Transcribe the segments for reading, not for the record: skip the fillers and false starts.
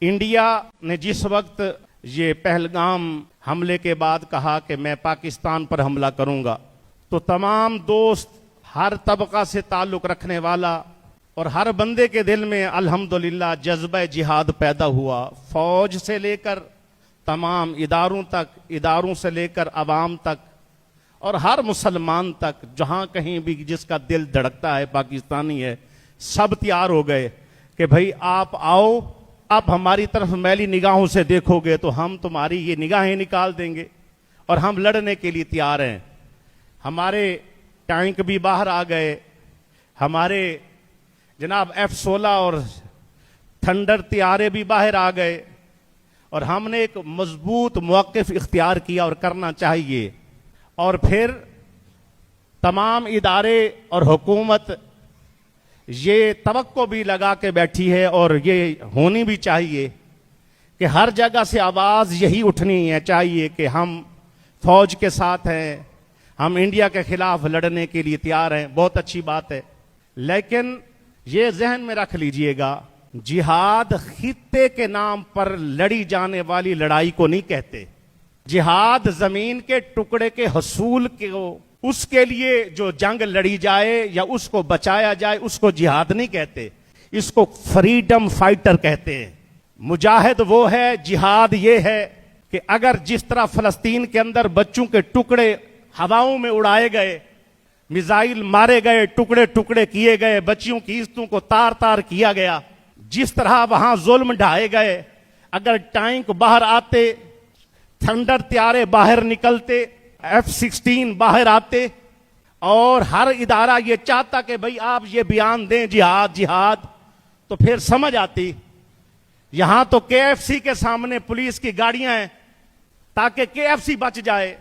India ने जिस वक्त ये पहलगाम हमले के बाद कहा कि मैं पाकिस्तान पर हमला करूंगा, तो तमाम दोस्त, हर तबका से ताल्लुक रखने वाला और हर बंदे के दिल में अल्हम्दुलिल्लाह जज्बा जिहाद पैदा हुआ। फौज से लेकर तमाम इदारों तक, इदारों से लेकर अवाम तक और हर मुसलमान तक, जहां कहीं भी जिसका दिल धड़कता है पाकिस्तानी है, सब तैयार हो गए कि भाई आप आओ, आप हमारी तरफ मैली निगाहों से देखोगे तो हम तुम्हारी ये निगाहें निकाल देंगे और हम लड़ने के लिए तैयार हैं। हमारे टैंक भी बाहर आ गए, हमारे जनाब F-16 और थंडर तैयारे भी बाहर आ गए और हमने एक मजबूत मौक़िफ़ इख्तियार किया और करना चाहिए। और फिर तमाम इदारे और हुकूमत ये तवक्को भी लगा के बैठी है और ये होनी भी चाहिए कि हर जगह से आवाज़ यही उठनी है चाहिए कि हम फौज के साथ हैं, हम इंडिया के खिलाफ लड़ने के लिए तैयार हैं। बहुत अच्छी बात है, लेकिन ये जहन में रख लीजिएगा, जिहाद खित्ते के नाम पर लड़ी जाने वाली लड़ाई को नहीं कहते। जिहाद जमीन के टुकड़े के हसूल को, उसके लिए जो जंग लड़ी जाए या उसको बचाया जाए, उसको जिहाद नहीं कहते, इसको फ्रीडम फाइटर कहते हैं। मुजाहिद वो है, जिहाद ये है कि अगर जिस तरह फलस्तीन के अंदर बच्चों के टुकड़े हवाओं में उड़ाए गए, मिसाइल मारे गए, टुकड़े टुकड़े किए गए, बच्चियों की इज्जतों को तार तार किया गया, जिस तरह वहां जुल्म ढाए गए, अगर टैंक बाहर आते, थंडर तैयारे बाहर निकलते, F-16 बाहर आते और हर इदारा ये चाहता कि भाई आप ये बयान दें जिहाद जिहाद, तो फिर समझ आती। यहां तो KFC के सामने पुलिस की गाड़ियां हैं ताकि KFC बच जाए,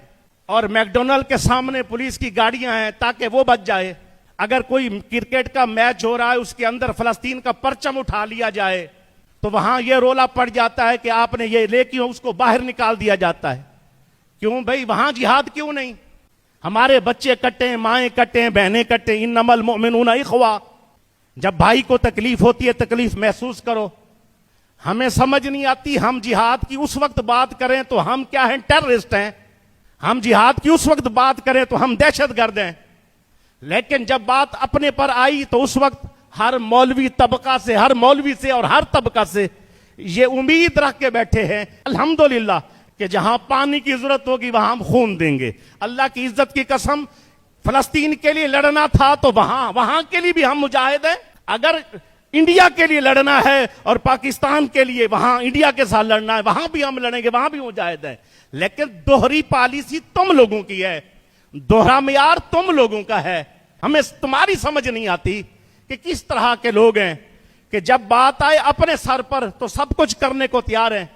और मैकडोनल्ड के सामने पुलिस की गाड़ियां हैं ताकि वो बच जाए। अगर कोई क्रिकेट का मैच हो रहा है, उसके अंदर फलस्तीन का परचम उठा लिया जाए, तो वहां यह रोला पड़ जाता है कि आपने ये लेके उसको बाहर निकाल दिया जाता है। क्यों भाई, वहां जिहाद क्यों नहीं? हमारे बच्चे कटे, माएं कटे, बहनें कटे, इन्नमल मुमिनूना इख्वा। जब भाई को तकलीफ होती है, तकलीफ महसूस करो। हमें समझ नहीं आती, हम जिहाद की उस वक्त बात करें तो हम क्या हैं, टेररिस्ट हैं। हम जिहाद की उस वक्त बात करें तो हम दहशतगर्द हैं। लेकिन जब बात अपने पर आई तो उस वक्त हर मौलवी तबका से, हर मौलवी से और हर तबका से ये उम्मीद रख के बैठे हैं अल्हम्दुलिल्लाह कि जहां पानी की जरूरत होगी वहां हम खून देंगे। अल्लाह की इज्जत की कसम, फलस्तीन के लिए लड़ना था तो वहां के लिए भी हम मुजाहिद हैं। अगर इंडिया के लिए लड़ना है और पाकिस्तान के लिए वहां इंडिया के साथ लड़ना है, वहां भी हम लड़ेंगे, वहां भी मुजाहिद हैं। लेकिन दोहरी पॉलिसी तुम लोगों की है, दोहरा मियार तुम लोगों का है। हमें तुम्हारी समझ नहीं आती कि किस तरह के लोग हैं कि जब बात आए अपने सर पर तो सब कुछ करने को तैयार हैं,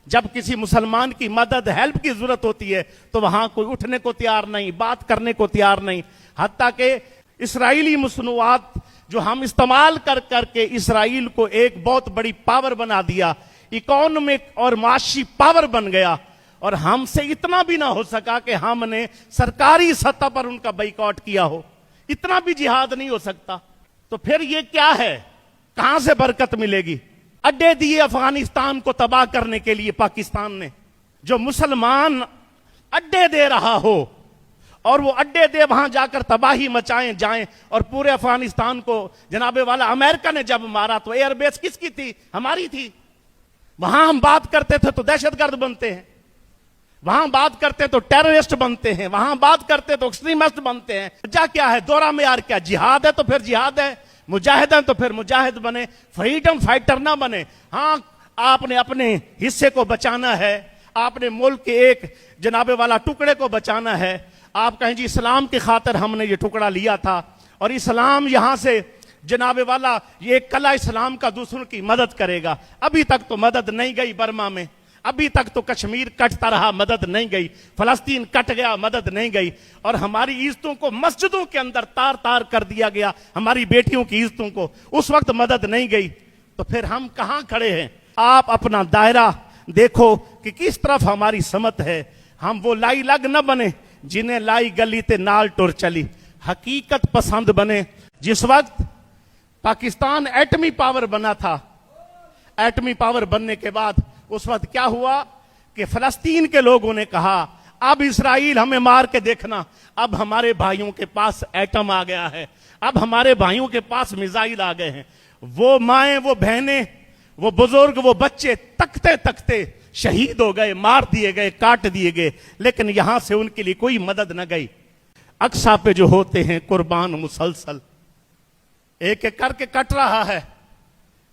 जब किसी मुसलमान की मदद, हेल्प की जरूरत होती है तो वहां कोई उठने को तैयार नहीं, बात करने को तैयार नहीं। हत्ता कि इसराइली मसनूआत जो हम इस्तेमाल कर करके इसराइल को एक बहुत बड़ी पावर बना दिया, इकोनॉमिक और माशी पावर बन गया, और हमसे इतना भी ना हो सका कि हमने सरकारी सतह पर उनका बाइकआउट किया हो। इतना भी जिहाद नहीं हो सकता। तो फिर ये क्या है, कहां से बरकत मिलेगी? अड्डे दिए अफगानिस्तान को तबाह करने के लिए पाकिस्तान ने। जो मुसलमान अड्डे दे रहा हो और वो अड्डे दे वहां जाकर तबाही मचाएं जाएं, और पूरे अफगानिस्तान को जनाबे वाला अमेरिका ने जब मारा तो एयरबेस किसकी थी? हमारी थी। वहां हम बात करते थे तो दहशतगर्द बनते हैं, वहां बात करते तो टेररिस्ट बनते हैं, वहां बात करते तो एक्सट्रीमिस्ट बनते हैं। वजह क्या है? दोहरा मेयार क्या? जिहाद है तो फिर जिहाद है, मुजाहिद है तो फिर मुजाहिद बने, फ्रीडम फाइटर ना बने। हां, आपने अपने हिस्से को बचाना है, आपने मुल्क के एक जनाबे वाला टुकड़े को बचाना है। आप कहें जी इस्लाम की खातिर हमने ये टुकड़ा लिया था और इस्लाम यहां से जनाबे वाला ये कला इस्लाम का दूसरों की मदद करेगा। अभी तक तो मदद नहीं गई बर्मा में, अभी तक तो कश्मीर कटता रहा, मदद नहीं गई। फलस्तीन कट गया, मदद नहीं गई। और हमारी इज्जतों को मस्जिदों के अंदर तार तार कर दिया गया, हमारी बेटियों की इज्जतों को, उस वक्त मदद नहीं गई। तो फिर हम कहां खड़े हैं? आप अपना दायरा देखो कि किस तरफ हमारी समत है। हम वो लाई लग न बने जिन्हें लाई गली ते नाल टुर चली। हकीकत पसंद बने। जिस वक्त पाकिस्तान एटमी पावर बना था, एटमी पावर बनने के बाद उस वक्त क्या हुआ कि फलस्तीन के लोगों ने कहा अब इस्राइल हमें मार के देखना, अब हमारे भाइयों के पास एटम आ गया है, अब हमारे भाइयों के पास मिसाइल आ गए हैं। वो माएं, वो बहनें, वो बुजुर्ग, वो बच्चे तकते तकते शहीद हो गए, मार दिए गए, काट दिए गए, लेकिन यहां से उनके लिए कोई मदद न गई। अक्सा पे जो होते हैं कुर्बान मुसलसल, एक एक करके कट रहा है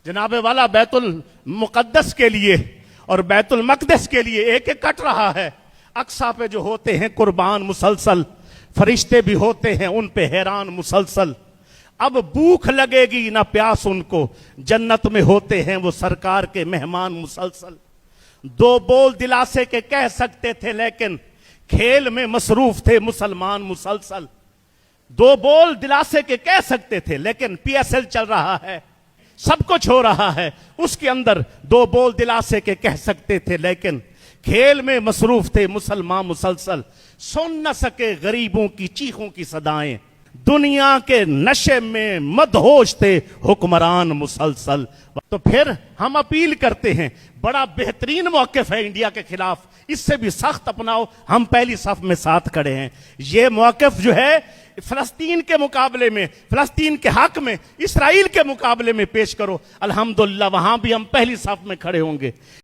जनाबे वाला बैतुल मुकद्दस के लिए और बैतुल मकदस के लिए, एक एक कट रहा है। अक्सा पे जो होते हैं कुर्बान मुसलसल, फरिश्ते भी होते हैं उन पे हैरान मुसलसल। अब भूख लगेगी ना प्यास उनको, जन्नत में होते हैं वो सरकार के मेहमान मुसलसल। दो बोल दिलासे के कह सकते थे लेकिन खेल में मसरूफ थे मुसलमान मुसलसल। दो बोल दिलासे के कह सकते थे लेकिन पीएसएल चल रहा है, सब कुछ हो रहा है, उसके अंदर दो बोल दिलासे के कह सकते थे लेकिन खेल में मसरूफ थे मुसलमान मुसलसल। सुन न सके गरीबों की चीखों की सदाएं, दुनिया के नशे में मदहोश थे हुक्मरान मुसलसल। तो फिर हम अपील करते हैं, बड़ा बेहतरीन मौक़िफ़ है इंडिया के खिलाफ, इससे भी सख्त अपनाओ, हम पहली सफ में साथ खड़े हैं। ये मौक़िफ़ जो है फलस्तीन के मुकाबले में, फलस्तीन के हक में इसराइल के मुकाबले में पेश करो, अल्हम्दुलिल्लाह वहां भी हम पहली सफ में खड़े होंगे।